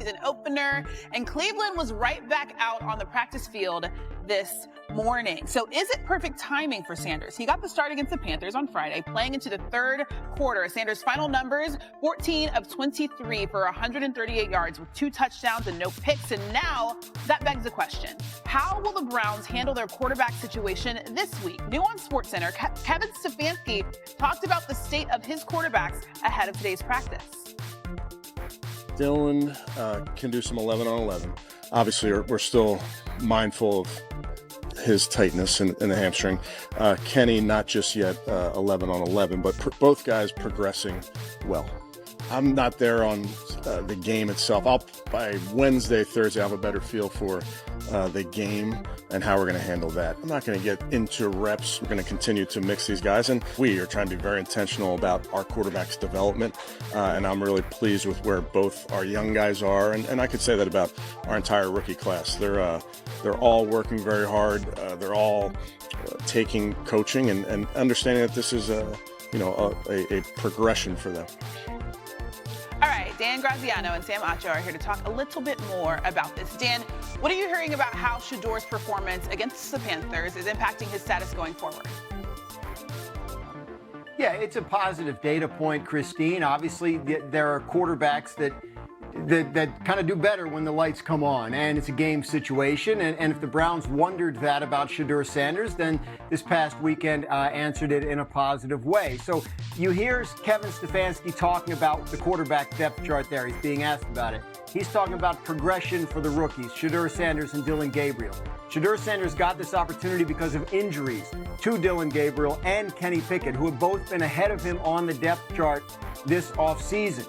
season opener, and Cleveland was right back out on the practice field this morning. So is it perfect timing for Sanders? He got the start against the Panthers on Friday, playing into the third quarter. Sanders' final numbers, 14 of 23 for 138 yards with 2 touchdowns and no picks. And now that begs the question, how will the Browns handle their quarterback situation this week? New on SportsCenter, Kevin Stefanski talked about the state of his quarterbacks ahead of today's practice. Dylan can do some 11 on 11. Obviously, we're still mindful of his tightness in the hamstring. Kenny, not just yet 11 on 11, but both guys progressing well. I'm not there on the game itself. By Wednesday, Thursday, I'll have a better feel for the game and how we're going to handle that. I'm not going to get into reps. We're going to continue to mix these guys, and we are trying to be very intentional about our quarterback's development, and I'm really pleased with where both our young guys are, and I could say that about our entire rookie class. They're all working very hard. They're all taking coaching and understanding that this is a progression for them. All right, Dan Graziano and Sam Acho are here to talk a little bit more about this. Dan, what are you hearing about how Shedeur's performance against the Panthers is impacting his status going forward? Yeah, it's a positive data point, Christine. Obviously, there are quarterbacks that kind of do better when the lights come on, and it's a game situation. And if the Browns wondered that about Shedeur Sanders, then this past weekend answered it in a positive way. So you hear Kevin Stefanski talking about the quarterback depth chart there. He's being asked about it. He's talking about progression for the rookies, Shedeur Sanders and Dillon Gabriel. Shedeur Sanders got this opportunity because of injuries to Dillon Gabriel and Kenny Pickett, who have both been ahead of him on the depth chart this offseason.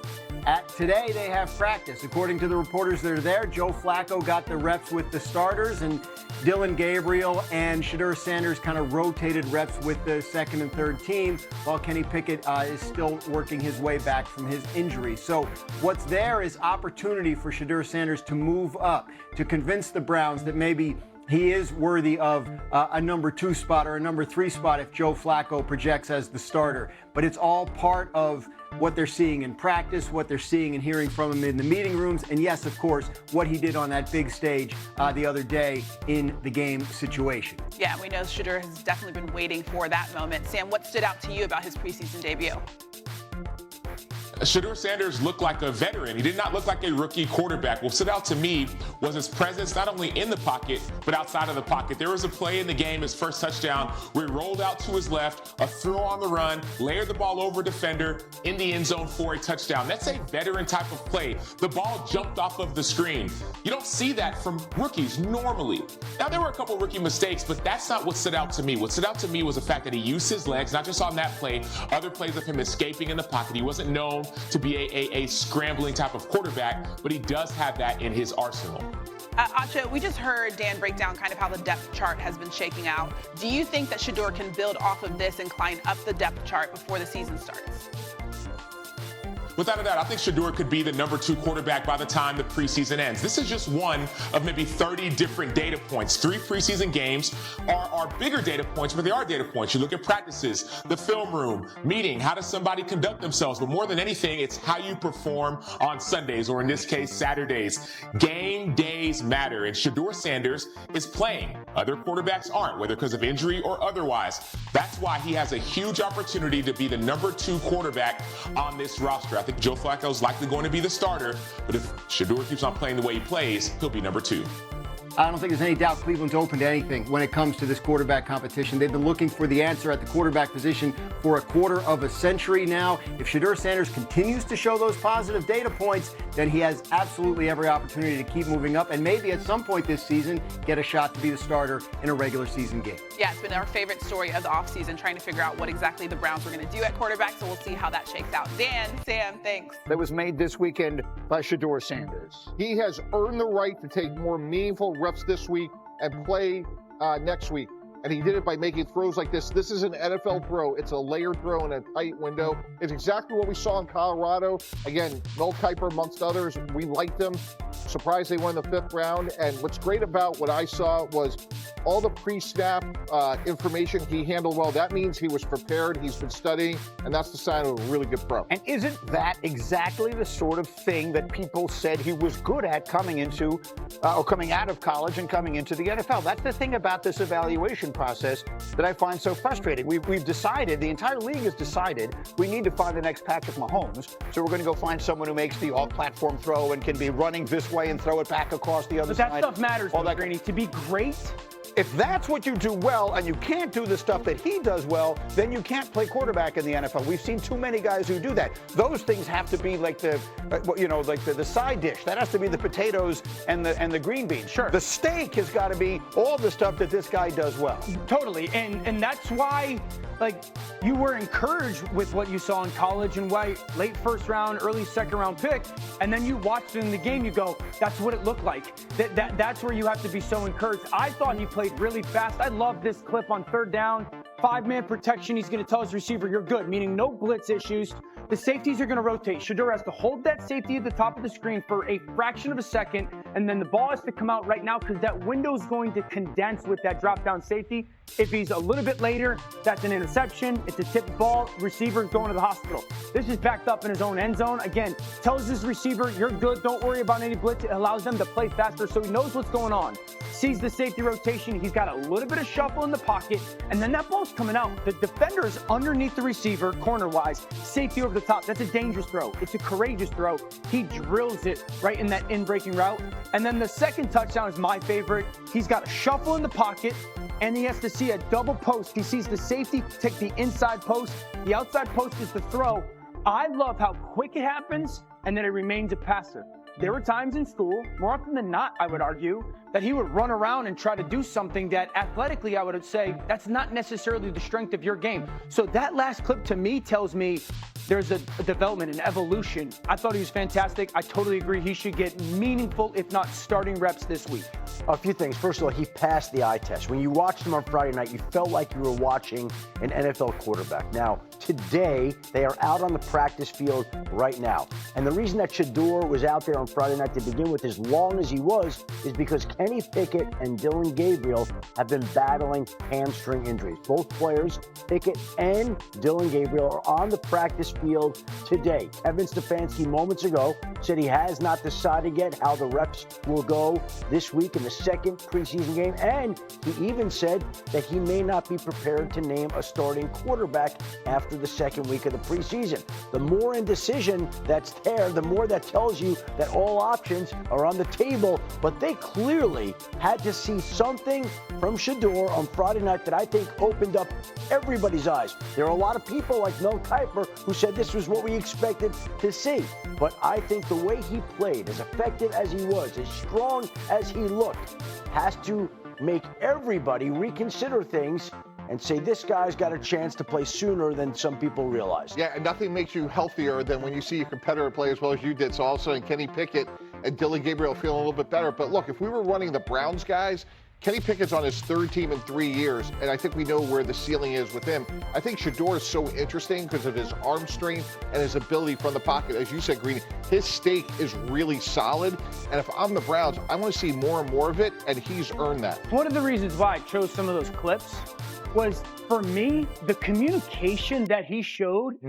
Today, they have practice. According to the reporters that are there, Joe Flacco got the reps with the starters, and Dillon Gabriel and Shedeur Sanders kind of rotated reps with the second and third team, while Kenny Pickett is still working his way back from his injury. So what's there is opportunity for Shedeur Sanders to move up, to convince the Browns that maybe he is worthy of a number 2 spot or a number 3 spot if Joe Flacco projects as the starter. But it's all part of what they're seeing in practice, what they're seeing and hearing from him in the meeting rooms, and yes, of course, what he did on that big stage the other day in the game situation. Yeah, we know Shedeur has definitely been waiting for that moment. Sam, what stood out to you about his preseason debut? Shedeur Sanders looked like a veteran. He did not look like a rookie quarterback. What stood out to me was his presence not only in the pocket, but outside of the pocket. There was a play in the game, his first touchdown, where he rolled out to his left, a throw on the run, layered the ball over a defender in the end zone for a touchdown. That's a veteran type of play. The ball jumped off of the screen. You don't see that from rookies normally. Now, there were a couple rookie mistakes, but that's not what stood out to me. What stood out to me was the fact that he used his legs, not just on that play, other plays of him escaping in the pocket. He wasn't known to be a scrambling type of quarterback, but he does have that in his arsenal. Acho, we just heard Dan break down kind of how the depth chart has been shaking out. Do you think that Shedeur can build off of this and climb up the depth chart before the season starts? Without a doubt, I think Shedeur could be the number 2 quarterback by the time the preseason ends. This is just one of maybe 30 different data points. 3 preseason games are bigger data points, but they are data points. You look at practices, the film room, meeting, how does somebody conduct themselves? But more than anything, it's how you perform on Sundays, or in this case, Saturdays. Game days matter, and Shedeur Sanders is playing. Other quarterbacks aren't, whether because of injury or otherwise. That's why he has a huge opportunity to be the number 2 quarterback on this roster. I think Joe Flacco is likely going to be the starter, but if Shedeur keeps on playing the way he plays, he'll be number 2. I don't think there's any doubt Cleveland's open to anything when it comes to this quarterback competition. They've been looking for the answer at the quarterback position for a quarter of a century now. If Shedeur Sanders continues to show those positive data points, then he has absolutely every opportunity to keep moving up and maybe at some point this season get a shot to be the starter in a regular season game. Yeah, it's been our favorite story of the offseason, trying to figure out what exactly the Browns were going to do at quarterback, so we'll see how that shakes out. Dan, Sam, thanks. That was made this weekend by Shedeur Sanders. He has earned the right to take more meaningful reps this week and play next week. And he did it by making throws like this. This is an NFL throw. It's a layered throw in a tight window. It's exactly what we saw in Colorado. Again, Mel Kiper amongst others. We liked him. surprised they won the 5th round. And what's great about what I saw was all the pre-snap information he handled well. That means he was prepared, he's been studying, and that's the sign of a really good pro. And isn't that exactly the sort of thing that people said he was good at coming into, or coming out of college and coming into the NFL? That's the thing about this evaluation process that I find so frustrating. We've decided, the entire league has decided, we need to find the next Patrick Mahomes. So we're going to go find someone who makes the off-platform throw and can be running this way and throw it back across the other side. But that stuff matters, though, Greeny. To be great, if that's what you do well and you can't do the stuff that he does well, then you can't play quarterback in the NFL. We've seen too many guys who do that. Those things have to be like the side dish. That has to be the potatoes and the green beans. Sure. The steak has got to be all the stuff that this guy does well. Totally. And that's why, like, you were encouraged with what you saw in college and why late 1st round, early 2nd round pick, and then you watched it in the game, you go, that's what it looked like. That's where you have to be so encouraged. I thought he played really fast. I love this clip on 3rd down. 5-man protection. He's going to tell his receiver, you're good, meaning no blitz issues. The safeties are going to rotate. Shedeur has to hold that safety at the top of the screen for a fraction of a second, and then the ball has to come out right now because that window is going to condense with that drop-down safety. If he's a little bit later, that's an interception. It's a tipped ball. Receiver's going to the hospital. This is backed up in his own end zone. Again, tells his receiver, you're good. Don't worry about any blitz. It allows them to play faster so he knows what's going on. Sees the safety rotation. He's got a little bit of shuffle in the pocket, and then that ball's coming out. The defender is underneath the receiver, corner-wise. Safety over the top. That's a dangerous throw. It's a courageous throw. He drills it right in that in-breaking route. And then the second touchdown is my favorite. He's got a shuffle in the pocket, and he has to see a double post. He sees the safety take the inside post. The outside post is the throw. I love how quick it happens, and then it remains a passer. There were times in school, more often than not, I would argue, that he would run around and try to do something that athletically I would say that's not necessarily the strength of your game. So that last clip to me tells me there's a development, an evolution. I thought he was fantastic. I totally agree. He should get meaningful, if not starting reps this week. A few things. First of all, he passed the eye test. When you watched him on Friday night, you felt like you were watching an NFL quarterback. Now, today, they are out on the practice field right now. And the reason that Shedeur was out there on Friday night to begin with as long as he was is because Kenny Pickett and Dillon Gabriel have been battling hamstring injuries. Both players, Pickett and Dillon Gabriel, are on the practice field today. Kevin Stefanski moments ago said he has not decided yet how the reps will go this week in the second preseason game, and he even said that he may not be prepared to name a starting quarterback after the second week of the preseason. The more indecision that's there, the more that tells you that all options are on the table, but they clearly had to see something from Shedeur on Friday night that I think opened up everybody's eyes. There are a lot of people like Mel Kiper who said this was what we expected to see, but I think the way he played, as effective as he was, as strong as he looked, has to make everybody reconsider things and say this guy's got a chance to play sooner than some people realize. Yeah, and nothing makes you healthier than when you see your competitor play as well as you did. So all of a sudden, Kenny Pickett and Dillon Gabriel feeling a little bit better. But look, if we were running the Browns guys, Kenny Pickett's on his 3rd team in 3 years, and I think we know where the ceiling is with him. I think Shedeur is so interesting because of his arm strength and his ability from the pocket. As you said, Greeny, his stake is really solid, and if I'm the Browns, I want to see more and more of it, and he's earned that. One of the reasons why I chose some of those clips was, for me, the communication that he showed.